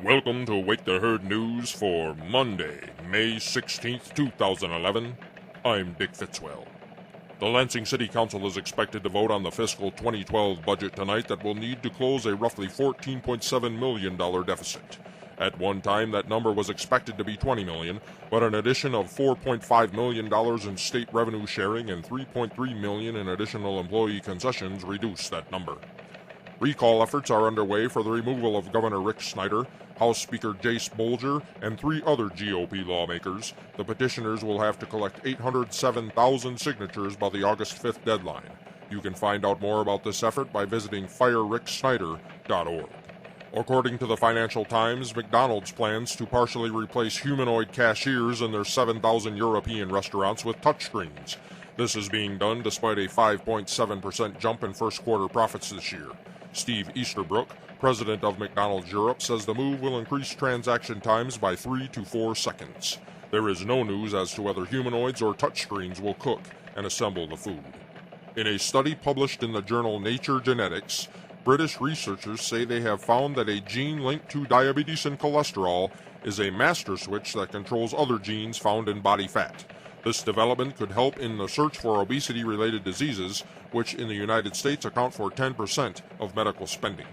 Welcome to Wake the Herd News for Monday, May 16th, 2011. I'm Dick Fitzwell. The Lansing City Council is expected to vote on the fiscal 2012 budget tonight that will need to close a roughly $14.7 million deficit. At one time, that number was expected to be $20 million, but an addition of $4.5 million in state revenue sharing and $3.3 million in additional employee concessions reduced that number. Recall efforts are underway for the removal of Governor Rick Snyder, House Speaker Jace Bolger, and 3 other GOP lawmakers. The petitioners will have to collect 807,000 signatures by the August 5th deadline. You can find out more about this effort by visiting firericksnyder.org. According to the Financial Times, McDonald's plans to partially replace humanoid cashiers in their 7,000 European restaurants with touchscreens. This is being done despite a 5.7% jump in first quarter profits this year. Steve Easterbrook, president of McDonald's Europe, says the move will increase transaction times by 3 to 4 seconds. There is no news as to whether humanoids or touchscreens will cook and assemble the food. In a study published in the journal Nature Genetics, British researchers say they have found that a gene linked to diabetes and cholesterol is a master switch that controls other genes found in body fat. This development could help in the search for obesity-related diseases, which in the United States account for 10% of medical spending.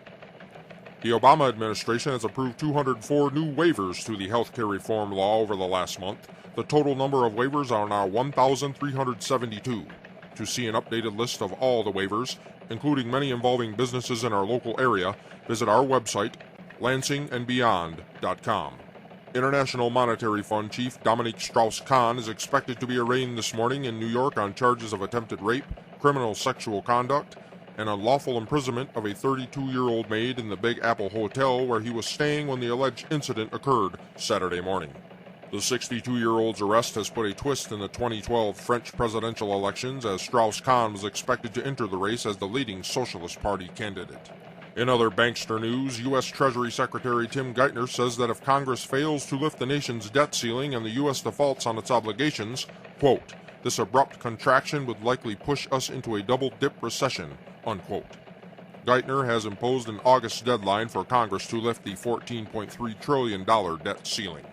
The Obama administration has approved 204 new waivers to the health care reform law over the last month. The total number of waivers are now 1,372. To see an updated list of all the waivers, including many involving businesses in our local area, visit our website, lansingandbeyond.com. International Monetary Fund Chief Dominique Strauss-Kahn is expected to be arraigned this morning in New York on charges of attempted rape, criminal sexual conduct, and unlawful imprisonment of a 32-year-old maid in the Big Apple Hotel where he was staying when the alleged incident occurred Saturday morning. The 62-year-old's arrest has put a twist in the 2012 French presidential elections, as Strauss-Kahn was expected to enter the race as the leading Socialist Party candidate. In other bankster news, U.S. Treasury Secretary Tim Geithner says that if Congress fails to lift the nation's debt ceiling and the U.S. defaults on its obligations, quote, this abrupt contraction would likely push us into a double-dip recession, unquote. Geithner has imposed an August deadline for Congress to lift the $14.3 trillion debt ceiling.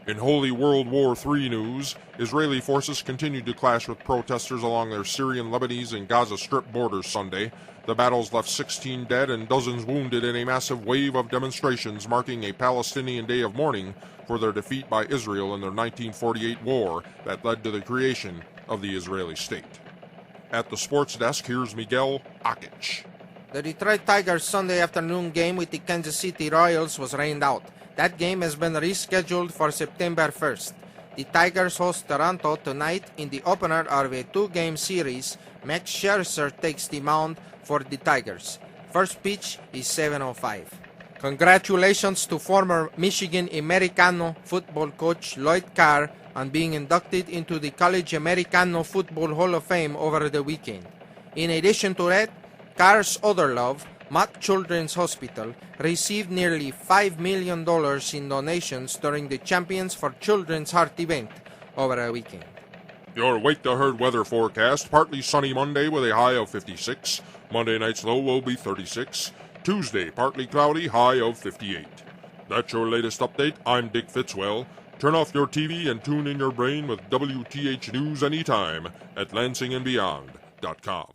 In Holy World War III news, Israeli forces continued to clash with protesters along their Syrian, Lebanese, and Gaza Strip borders Sunday. The battles left 16 dead and dozens wounded in a massive wave of demonstrations marking a Palestinian day of mourning for their defeat by Israel in their 1948 war that led to the creation of the Israeli state. At the sports desk, here's Miguel Ockitcz. The Detroit Tigers' Sunday afternoon game with the Kansas City Royals was rained out. That game has been rescheduled for September 1st. The Tigers host Toronto tonight in the opener of a 2-game series. Max Scherzer takes the mound for the Tigers. First pitch is 7:05. Congratulations to former Michigan Americano football coach Lloyd Carr on being inducted into the College Americano Football Hall of Fame over the weekend. In addition to that, Carr's other love, Mott Children's Hospital, received nearly $5 million in donations during the Champions for Children's Heart event over the weekend. Your Wake the Herd weather forecast: partly sunny Monday with a high of 56. Monday night's low will be 36. Tuesday, partly cloudy, high of 58. That's your latest update. I'm Dick Fitzwell. Turn off your TV and tune in your brain with WTH News anytime at lansingandbeyond.com.